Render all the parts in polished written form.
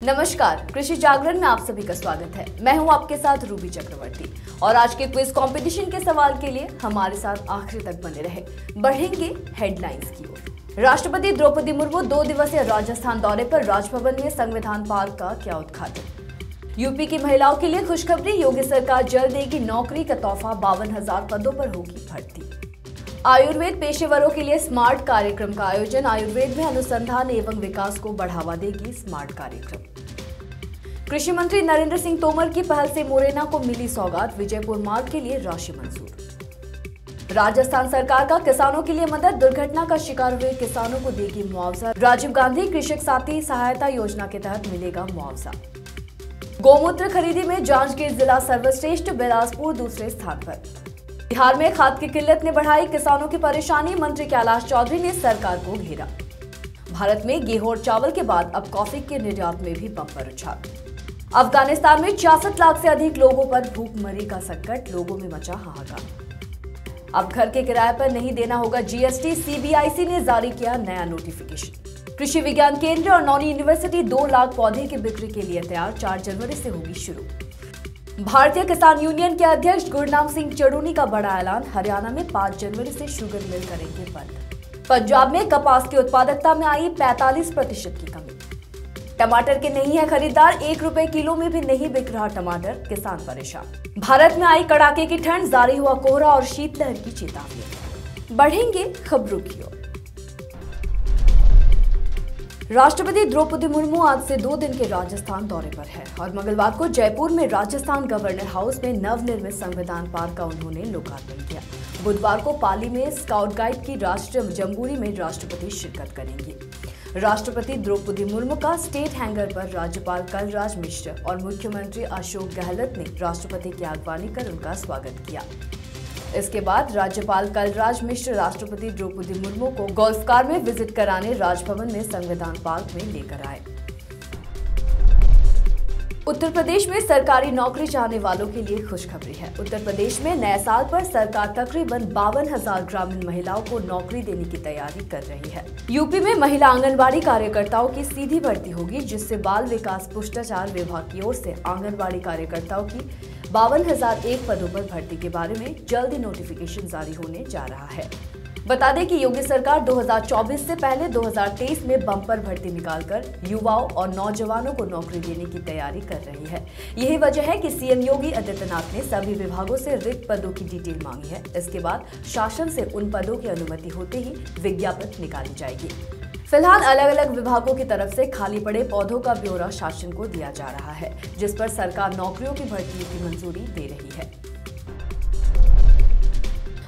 नमस्कार, कृषि जागरण में आप सभी का स्वागत है। मैं हूं आपके साथ रूबी चक्रवर्ती और आज के क्विज कंपटीशन के सवाल के लिए हमारे साथ आखिरी तक बने रहे। बढ़ेंगे हेडलाइंस की ओर। राष्ट्रपति द्रौपदी मुर्मू 2 दिवसीय राजस्थान दौरे पर राजभवन में संविधान पार्क का किया उद्घाटन। यूपी की महिलाओं के लिए खुशखबरी, योगी सरकार जल्द देगी नौकरी का तोहफा, 52,000 पदों पर होगी भर्ती। आयुर्वेद पेशेवरों के लिए स्मार्ट कार्यक्रम का आयोजन, आयुर्वेद में अनुसंधान एवं विकास को बढ़ावा देगी स्मार्ट कार्यक्रम। कृषि मंत्री नरेंद्र सिंह तोमर की पहल से मुरैना को मिली सौगात, विजयपुर मार्ग के लिए राशि मंजूर। राजस्थान सरकार का किसानों के लिए मदद, दुर्घटना का शिकार हुए किसानों को देगी मुआवजा, राजीव गांधी कृषक साथी सहायता योजना के तहत मिलेगा मुआवजा। गौमूत्र खरीदी में जांजगीर जिला सर्वश्रेष्ठ, बिलासपुर दूसरे स्थान पर। बिहार में खाद की किल्लत ने बढ़ाई किसानों की परेशानी, मंत्री कैलाश चौधरी ने सरकार को घेरा। भारत में गेहूं और चावल के बाद अब कॉफी के निर्यात में भी बम्पर उछाल। अफगानिस्तान में 66 लाख से अधिक लोगों पर भूखमरी का संकट, लोगों में मचा हाहाकार। अब घर के किराए पर नहीं देना होगा जीएसटी, सीबीआईसी ने जारी किया नया नोटिफिकेशन। कृषि विज्ञान केंद्र और नौनी यूनिवर्सिटी 2 लाख पौधे की बिक्री के लिए तैयार, 4 जनवरी से होगी शुरू। भारतीय किसान यूनियन के अध्यक्ष गुरनाम सिंह चड़ूनी का बड़ा ऐलान, हरियाणा में 5 जनवरी से शुगर मिल करेंगे बंद। पंजाब में कपास की उत्पादकता में आई 45% की कमी। टमाटर के नहीं है खरीदार, 1 रुपए किलो में भी नहीं बिक रहा टमाटर, किसान परेशान। भारत में आई कड़ाके की ठंड, जारी हुआ कोहरा और शीतलहर की चेतावनी। बढ़ेंगे खबरों की ओर। राष्ट्रपति द्रौपदी मुर्मू आज से 2 दिन के राजस्थान दौरे पर है और मंगलवार को जयपुर में राजस्थान गवर्नर हाउस में नवनिर्मित संविधान पार्क का उन्होंने लोकार्पण किया। बुधवार को पाली में स्काउट गाइड की राष्ट्रीय जम्बूरी में राष्ट्रपति शिरकत करेंगे। राष्ट्रपति द्रौपदी मुर्मू का स्टेट हैंगर पर राज्यपाल कलराज मिश्र और मुख्यमंत्री अशोक गहलोत ने राष्ट्रपति की अगवानी कर उनका स्वागत किया। इसके बाद राज्यपाल कलराज मिश्र राष्ट्रपति द्रौपदी मुर्मू को गोल्फ कार में विजिट कराने राजभवन में संविधान पार्क में लेकर आए। उत्तर प्रदेश में सरकारी नौकरी चाहने वालों के लिए खुशखबरी है। उत्तर प्रदेश में नए साल पर सरकार तकरीबन 52,000 ग्रामीण महिलाओं को नौकरी देने की तैयारी कर रही है। यूपी में महिला आंगनबाड़ी कार्यकर्ताओं की सीधी भर्ती होगी, जिससे बाल विकास पुष्टाचार विभाग की ओर से आंगनबाड़ी कार्यकर्ताओं की 52,001 पदों पर भर्ती के बारे में जल्द नोटिफिकेशन जारी होने जा रहा है। बता दें कि योगी सरकार 2024 से पहले 2023 में बम्पर भर्ती निकालकर युवाओं और नौजवानों को नौकरी देने की तैयारी कर रही है। यही वजह है कि सीएम योगी आदित्यनाथ ने सभी विभागों से रिक्त पदों की डिटेल मांगी है। इसके बाद शासन से उन पदों की अनुमति होते ही विज्ञापन निकाली जाएगी। फिलहाल अलग अलग विभागों की तरफ से खाली पड़े पौधों का ब्यौरा शासन को दिया जा रहा है, जिस पर सरकार नौकरियों की भर्ती की मंजूरी दे रही है।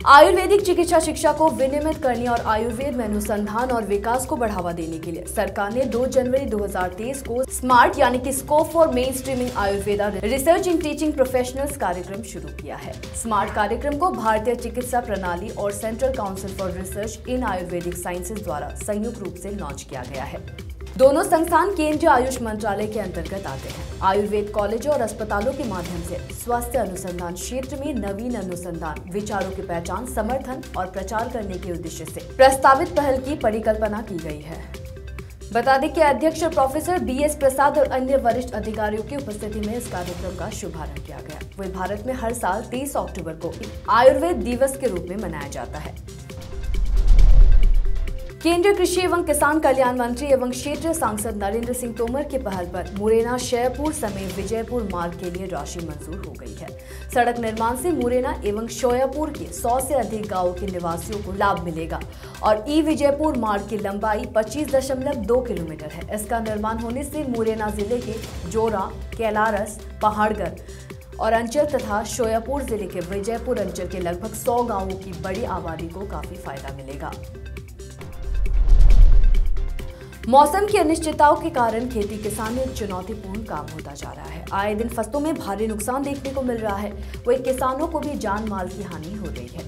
आयुर्वेदिक चिकित्सा शिक्षा को विनियमित करने और आयुर्वेद में अनुसंधान और विकास को बढ़ावा देने के लिए सरकार ने 2 जनवरी 2023 को स्मार्ट यानी कि scope for main streaming Ayurveda research in teaching professionals कार्यक्रम शुरू किया है। स्मार्ट कार्यक्रम को भारतीय चिकित्सा प्रणाली और central council for research in Ayurvedic sciences द्वारा संयुक्त रूप से लॉन्च किया गया है। दोनों संस्थान केंद्रीय आयुष मंत्रालय के अंतर्गत आते हैं। आयुर्वेद कॉलेजों और अस्पतालों के माध्यम से स्वास्थ्य अनुसंधान क्षेत्र में नवीन अनुसंधान विचारों की पहचान, समर्थन और प्रचार करने के उद्देश्य से प्रस्तावित पहल की परिकल्पना की गई है। बता दें कि अध्यक्ष प्रोफेसर BS प्रसाद और अन्य वरिष्ठ अधिकारियों की उपस्थिति में इस कार्यक्रम का शुभारंभ किया गया। वही भारत में हर साल 23 अक्टूबर को आयुर्वेद दिवस के रूप में मनाया जाता है। केंद्रीय कृषि एवं किसान कल्याण मंत्री एवं क्षेत्रीय सांसद नरेंद्र सिंह तोमर की पहल पर मुरैना शोयापुर समेत विजयपुर मार्ग के लिए राशि मंजूर हो गई है। सड़क निर्माण से मुरैना एवं शोयापुर के 100 से अधिक गांवों के निवासियों को लाभ मिलेगा और विजयपुर मार्ग की लंबाई 25.2 किलोमीटर है। इसका निर्माण होने से मुरैना जिले के जोरा, कैलारस, पहाड़गढ़ और अंचल तथा शोयापुर जिले के विजयपुर अंचल के लगभग 100 गाँवों की बड़ी आबादी को काफी फायदा मिलेगा। मौसम की अनिश्चितताओं के कारण खेती किसान में चुनौतीपूर्ण काम होता जा रहा है। आए दिन फसलों में भारी नुकसान देखने को मिल रहा है, वही किसानों को भी जान माल की हानि हो रही है।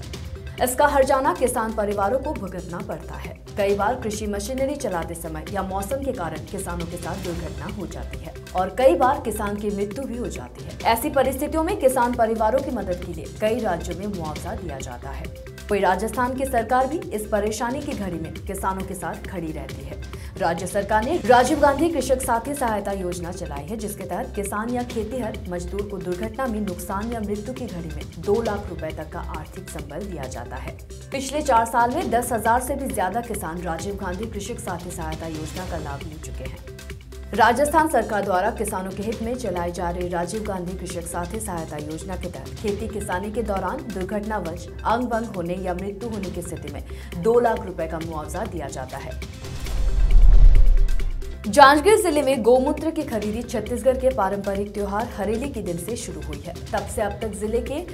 इसका हर्जाना किसान परिवारों को भुगतना पड़ता है। कई बार कृषि मशीनरी चलाते समय या मौसम के कारण किसानों के साथ दुर्घटना हो जाती है और कई बार किसान की मृत्यु भी हो जाती है। ऐसी परिस्थितियों में किसान परिवारों की मदद के लिए कई राज्यों में मुआवजा दिया जाता है। वहीं राजस्थान की सरकार भी इस परेशानी की घड़ी में किसानों के साथ खड़ी रहती है। राज्य सरकार ने राजीव गांधी कृषक साथी सहायता योजना चलाई है, जिसके तहत किसान या खेतीहर मजदूर को दुर्घटना में नुकसान या मृत्यु की घड़ी में 2 लाख रुपए तक का आर्थिक संबल दिया जाता है। पिछले 4 साल में 10,000 से भी ज्यादा किसान राजीव गांधी कृषक साथी सहायता योजना का लाभ ले चुके हैं। राजस्थान सरकार द्वारा किसानों के हित में चलाई जा रही राजीव गांधी कृषक साथी सहायता योजना के तहत खेती किसानी के दौरान दुर्घटनावश अंग भंग होने या मृत्यु होने की स्थिति में 2 लाख रुपए का मुआवजा दिया जाता है। जांजगीर जिले में गौमूत्र की खरीदी छत्तीसगढ़ के पारंपरिक त्योहार हरेली के दिन से शुरू हुई है। तब से अब तक जिले के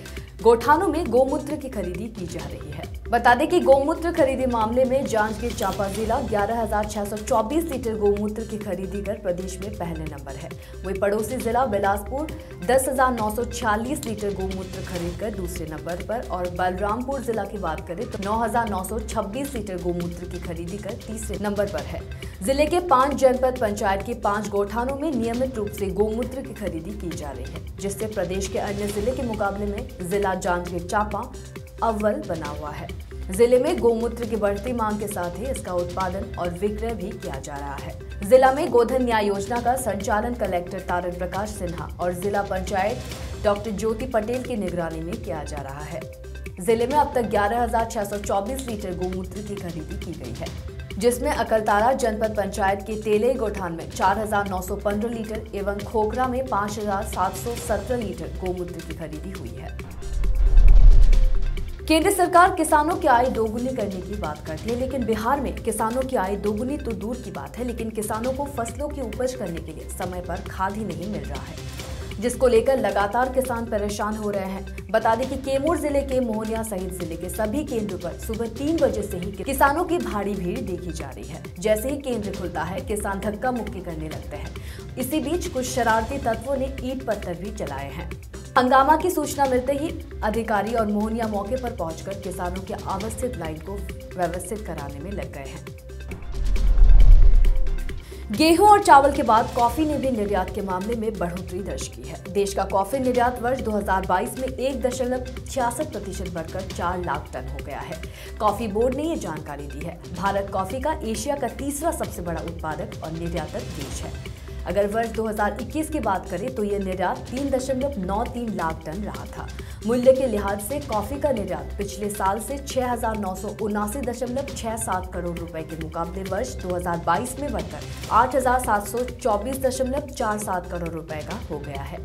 गोठानों में गौमूत्र की खरीदी की जा रही है। बता दें कि गौमूत्र खरीदी मामले में जांजगीर चांपा जिला 11,624 लीटर गौमूत्र की खरीदी कर प्रदेश में पहले नंबर है। वहीं पड़ोसी जिला बिलासपुर 10,946 लीटर गौमूत्र खरीदकर दूसरे नंबर पर और बलरामपुर जिला की बात करें तो 9,926 लीटर गौमूत्र की खरीदी कर तीसरे नंबर पर है। जिले के 5 जनपद पंचायत के 5 गोठानों में नियमित रूप से गौमूत्र की खरीदी की जा रही है, जिससे प्रदेश के अन्य जिले के मुकाबले में जिला जांजगीर चांपा अव्वल बना हुआ है। जिले में गौमूत्र की बढ़ती मांग के साथ ही इसका उत्पादन और विक्रय भी किया जा रहा है। जिला में गोधन न्याय योजना का संचालन कलेक्टर तारण प्रकाश सिन्हा और जिला पंचायत डॉक्टर ज्योति पटेल की निगरानी में किया जा रहा है। जिले में अब तक 11,624 लीटर गौमूत्र की खरीदी की गई है, जिसमें अकलतारा जनपद पंचायत के तेले गोठान में 4,915 लीटर एवं खोखरा में 5,717 लीटर गौमूत्र की खरीदी हुई है। केंद्र सरकार किसानों की आय दोगुनी करने की बात करती है, लेकिन बिहार में किसानों की आय दोगुनी तो दूर की बात है, लेकिन किसानों को फसलों की उपज करने के लिए समय पर खाद ही नहीं मिल रहा है, जिसको लेकर लगातार किसान परेशान हो रहे हैं। बता दें कि कैमूर जिले के मोहनिया सहित जिले के सभी केंद्रों पर सुबह 3 बजे से ही किसानों की भारी भीड़ देखी जा रही है। जैसे ही केंद्र खुलता है, किसान धक्का मुक्की करने लगते हैं। इसी बीच कुछ शरारती तत्वों ने ईंट पत्थर भी चलाए हैं। हंगामा की सूचना मिलते ही अधिकारी और मोहनिया मौके पर पहुंचकर किसानों के अवस्थित लाइन को व्यवस्थित कराने में लग गए हैं। गेहूं और चावल के बाद कॉफी ने भी निर्यात के मामले में बढ़ोतरी दर्ज की है। देश का कॉफी निर्यात वर्ष 2022 में 1.66% बढ़कर 4 लाख टन हो गया है। कॉफी बोर्ड ने ये जानकारी दी है। भारत कॉफी का एशिया का तीसरा सबसे बड़ा उत्पादक और निर्यातक देश है। अगर वर्ष 2021 की बात करें तो यह निर्यात 3.93 लाख टन रहा था। मूल्य के लिहाज से कॉफी का निर्यात पिछले साल से 6,979.67 करोड़ रुपए के मुकाबले वर्ष 2022 में बढ़कर 8,724.47 करोड़ रुपए का हो गया है।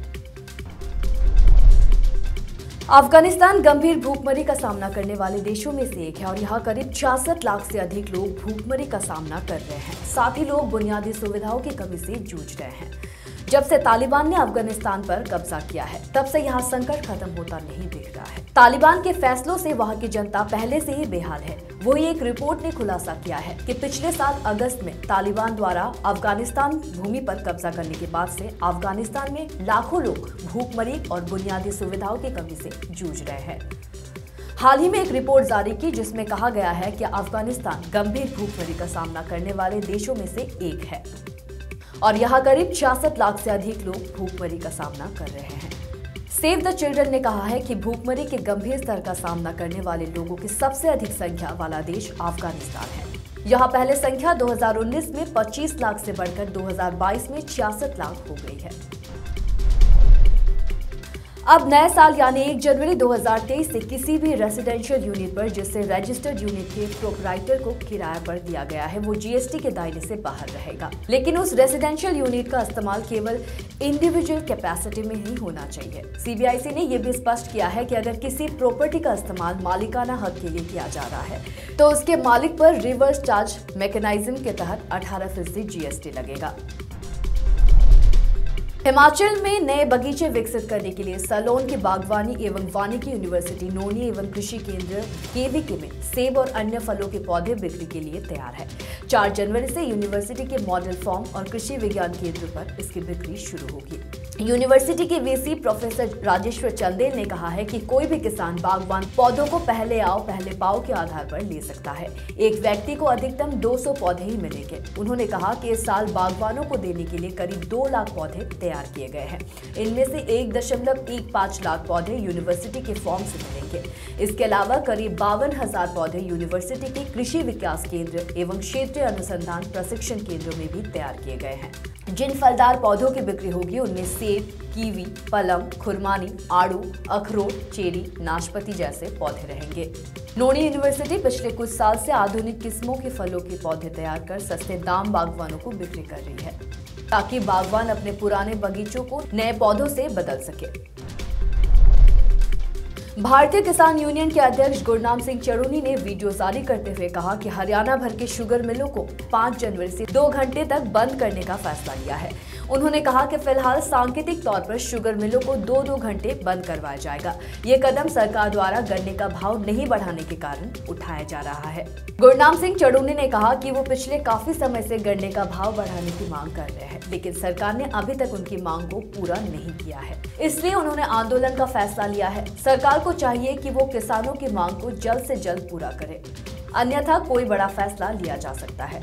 अफगानिस्तान गंभीर भूखमरी का सामना करने वाले देशों में से एक है और यहाँ करीब 66 लाख से अधिक लोग भूखमरी का सामना कर रहे हैं। साथ ही लोग बुनियादी सुविधाओं की कमी से जूझ रहे हैं। जब से तालिबान ने अफगानिस्तान पर कब्जा किया है, तब से यहाँ संकट खत्म होता नहीं दिख रहा है। तालिबान के फैसलों से वहाँ की जनता पहले से ही बेहाल है। वही एक रिपोर्ट ने खुलासा किया है कि पिछले साल अगस्त में तालिबान द्वारा अफगानिस्तान भूमि पर कब्जा करने के बाद से अफगानिस्तान में लाखों लोग भूखमरी और बुनियादी सुविधाओं की कमी से जूझ रहे हैं। हाल ही में एक रिपोर्ट जारी की जिसमें कहा गया है कि अफगानिस्तान गंभीर भूखमरी का सामना करने वाले देशों में से एक है और यहाँ करीब 66 लाख से अधिक लोग भूखमरी का सामना कर रहे हैं। सेव द चिल्ड्रन ने कहा है कि भूखमरी के गंभीर स्तर का सामना करने वाले लोगों की सबसे अधिक संख्या वाला देश अफगानिस्तान है। यहाँ पहले संख्या 2019 में 25 लाख से बढ़कर 2022 में 66 लाख हो गई है। अब नए साल यानी 1 जनवरी 2023 से किसी भी रेजिडेंशियल यूनिट पर जिससे रजिस्टर्ड यूनिट के प्रोप्राइटर को किराया पर दिया गया है वो जीएसटी के दायरे से बाहर रहेगा, लेकिन उस रेजिडेंशियल यूनिट का इस्तेमाल केवल इंडिविजुअल कैपेसिटी में ही होना चाहिए। सीबीआईसी ने यह भी स्पष्ट किया है कि अगर किसी प्रॉपर्टी का इस्तेमाल मालिकाना हक के लिए किया जा रहा है तो उसके मालिक पर रिवर्स चार्ज मैकेनिज्म के तहत 18% जीएसटी लगेगा। हिमाचल में नए बगीचे विकसित करने के लिए सलोन की बागवानी एवं वानिकी यूनिवर्सिटी नोनी एवं कृषि केंद्र केवीके में सेब और अन्य फलों के पौधे बिक्री के लिए तैयार है। 4 जनवरी से यूनिवर्सिटी के मॉडल फार्म और कृषि विज्ञान केंद्र पर इसकी बिक्री शुरू होगी। यूनिवर्सिटी के वीसी प्रोफेसर राजेश्वर चंदेल ने कहा है कि कोई भी किसान बागवान पौधों को पहले आओ पहले पाओ के आधार पर ले सकता है। एक व्यक्ति को अधिकतम 200 पौधे ही मिलेंगे। उन्होंने कहा कि इस साल बागवानों को देने के लिए करीब 2 लाख पौधे तैयार तैयार किए गए हैं। इनमें से 1.15 लाख पौधे यूनिवर्सिटी के फॉर्म से मिलेंगे। इसके अलावा करीब 52,000 पौधे यूनिवर्सिटी के कृषि विकास केंद्र एवं क्षेत्रीय अनुसंधान प्रशिक्षण केंद्रों में भी तैयार किए गए हैं। जिन फलदार पौधों की बिक्री होगी उनमें सेब, कीवी, पलम, खुरमानी, आड़ू, अखरोट, चेरी, नाशपाती जैसे पौधे रहेंगे। नोनी यूनिवर्सिटी पिछले कुछ साल से आधुनिक किस्मों के फलों के पौधे तैयार कर सस्ते दाम बागवानों को बिक्री कर रही है, ताकि बागवान अपने पुराने बगीचों को नए पौधों से बदल सके। भारतीय किसान यूनियन के अध्यक्ष गुरनाम सिंह चरूनी ने वीडियो जारी करते हुए कहा कि हरियाणा भर के शुगर मिलों को 5 जनवरी से 2 घंटे तक बंद करने का फैसला लिया है। उन्होंने कहा कि फिलहाल सांकेतिक तौर पर शुगर मिलों को 2-2 घंटे बंद करवाया जाएगा। ये कदम सरकार द्वारा गन्ने का भाव नहीं बढ़ाने के कारण उठाया जा रहा है। गुरनाम सिंह चरूनी ने कहा कि वो पिछले काफी समय से गन्ने का भाव बढ़ाने की मांग कर रहे हैं, लेकिन सरकार ने अभी तक उनकी मांग को पूरा नहीं किया है, इसलिए उन्होंने आंदोलन का फैसला लिया है। सरकार को चाहिए कि वो किसानों की मांग को जल्द से जल्द पूरा करे, अन्यथा कोई बड़ा फैसला लिया जा सकता है।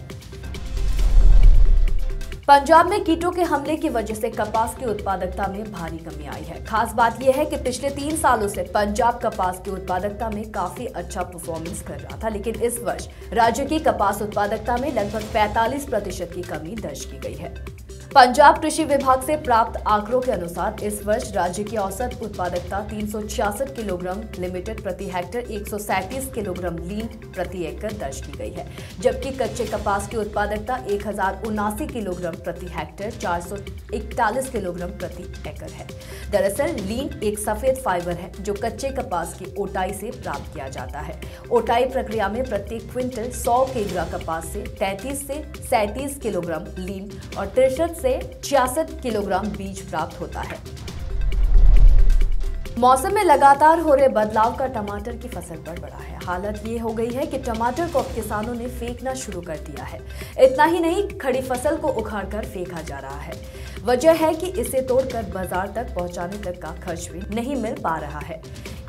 पंजाब में कीटों के हमले की वजह से कपास की उत्पादकता में भारी कमी आई है। खास बात यह है कि पिछले 3 सालों से पंजाब कपास की उत्पादकता में काफी अच्छा परफॉर्मेंस कर रहा था, लेकिन इस वर्ष राज्य की कपास उत्पादकता में लगभग 45% की कमी दर्ज की गई है। पंजाब कृषि विभाग से प्राप्त आंकड़ों के अनुसार इस वर्ष राज्य की औसत उत्पादकता 366 किलोग्राम लिमिटेड प्रति हेक्टेयर 137 किलोग्राम लीन प्रति एकड़ दर्ज की गई है, जबकि कच्चे कपास की उत्पादकता 1079 किलोग्राम प्रति हेक्टेयर 441 किलोग्राम प्रति एकड़ है। दरअसल लीन एक सफेद फाइबर है जो कच्चे कपास की ओटाई से प्राप्त किया जाता है। ओटाई प्रक्रिया में प्रत्येक क्विंटल 100 किग्रा कपास से 33 से 37 किलोग्राम लीन और 63 से 66 किलोग्राम बीज प्राप्त होता है। मौसम में लगातार हो रहे बदलाव का टमाटर की फसल पर पड़ा है। हालत ये हो गई है कि टमाटर को अब किसानों ने फेंकना शुरू कर दिया है। इतना ही नहीं, खड़ी फसल को उखाड़कर फेंका जा रहा है। वजह है कि इसे तोड़कर बाजार तक पहुंचाने तक का खर्च भी नहीं मिल पा रहा है।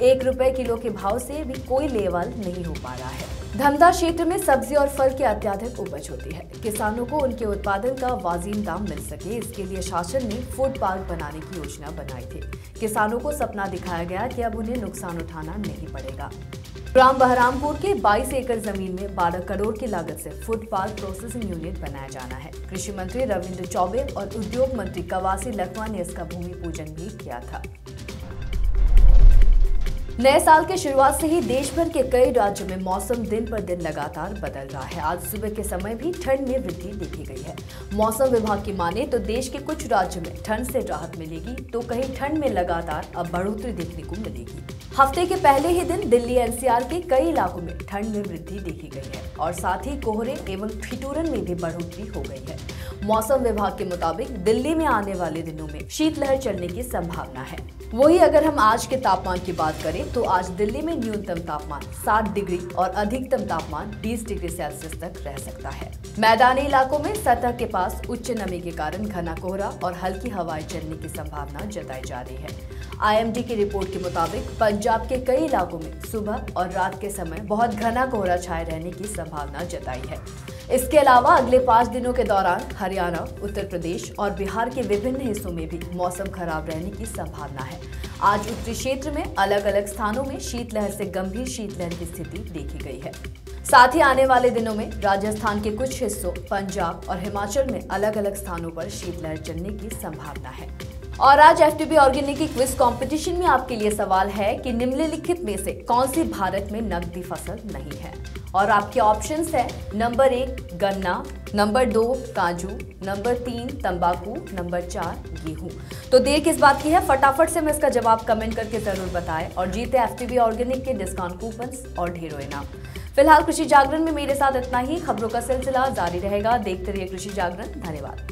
1 रुपए किलो के भाव से भी कोई लेवल नहीं हो पा रहा है। धमदा क्षेत्र में सब्जी और फल की अत्यधिक उपज होती है। किसानों को उनके उत्पादन का वाजिब दाम मिल सके, इसके लिए शासन ने फूड पार्क बनाने की योजना बनाई थी। किसानों को सपना दिखाया गया कि अब उन्हें नुकसान उठाना नहीं पड़ेगा। ग्राम बहरामपुर के 22 एकड़ जमीन में 12 करोड़ की लागत से फूड पार्क प्रोसेसिंग यूनिट बनाया जाना है। कृषि मंत्री रविंद्र चौबे और उद्योग मंत्री कवासी लखमा ने इसका भूमि पूजन भी किया था। नए साल के शुरुआत से ही देश भर के कई राज्यों में मौसम दिन पर दिन लगातार बदल रहा है। आज सुबह के समय भी ठंड में वृद्धि देखी गई है। मौसम विभाग की माने तो देश के कुछ राज्यों में ठंड से राहत मिलेगी, तो कहीं ठंड में लगातार अब बढ़ोतरी देखने को मिलेगी। हफ्ते के पहले ही दिन दिल्ली एनसीआर के कई इलाकों में ठंड में वृद्धि देखी गई है और साथ ही कोहरे एवं ठिठुरन में भी बढ़ोतरी हो गई है। मौसम विभाग के मुताबिक दिल्ली में आने वाले दिनों में शीतलहर चलने की संभावना है। वही अगर हम आज के तापमान की बात करें तो आज दिल्ली में न्यूनतम तापमान 7 डिग्री और अधिकतम तापमान 20 डिग्री सेल्सियस तक रह सकता है। मैदानी इलाकों में सतह के पास उच्च नमी के कारण घना कोहरा और हल्की हवाएं चलने की संभावना जताई जा रही है। आईएमडी की रिपोर्ट के मुताबिक पंजाब के कई इलाकों में सुबह और रात के समय बहुत घना कोहरा छाए रहने की संभावना जताई है। इसके अलावा अगले 5 दिनों के दौरान हरियाणा, उत्तर प्रदेश और बिहार के विभिन्न हिस्सों में भी मौसम खराब रहने की संभावना है। आज उत्तरी क्षेत्र में अलग अलग स्थानों में शीतलहर से गंभीर शीतलहर की स्थिति देखी गई है। साथ ही आने वाले दिनों में राजस्थान के कुछ हिस्सों, पंजाब और हिमाचल में अलग अलग स्थानों पर शीतलहर चलने की संभावना है। और आज एफटीबी ऑर्गेनिक की क्विज कंपटीशन में आपके लिए सवाल है कि निम्नलिखित में से कौन सी भारत में नकदी फसल नहीं है। और आपके ऑप्शंस है नंबर 1 गन्ना, नंबर 2 काजू, नंबर 3 तंबाकू, नंबर 4 गेहूं। तो देर किस बात की है, फटाफट से मैं इसका जवाब कमेंट करके जरूर बताएं और जीते एफटीबी ऑर्गेनिक के डिस्काउंट कूपन्स और ढेरों इनाम। फिलहाल कृषि जागरण में मेरे साथ इतना ही। खबरों का सिलसिला जारी रहेगा। देखते रहिए कृषि जागरण। धन्यवाद।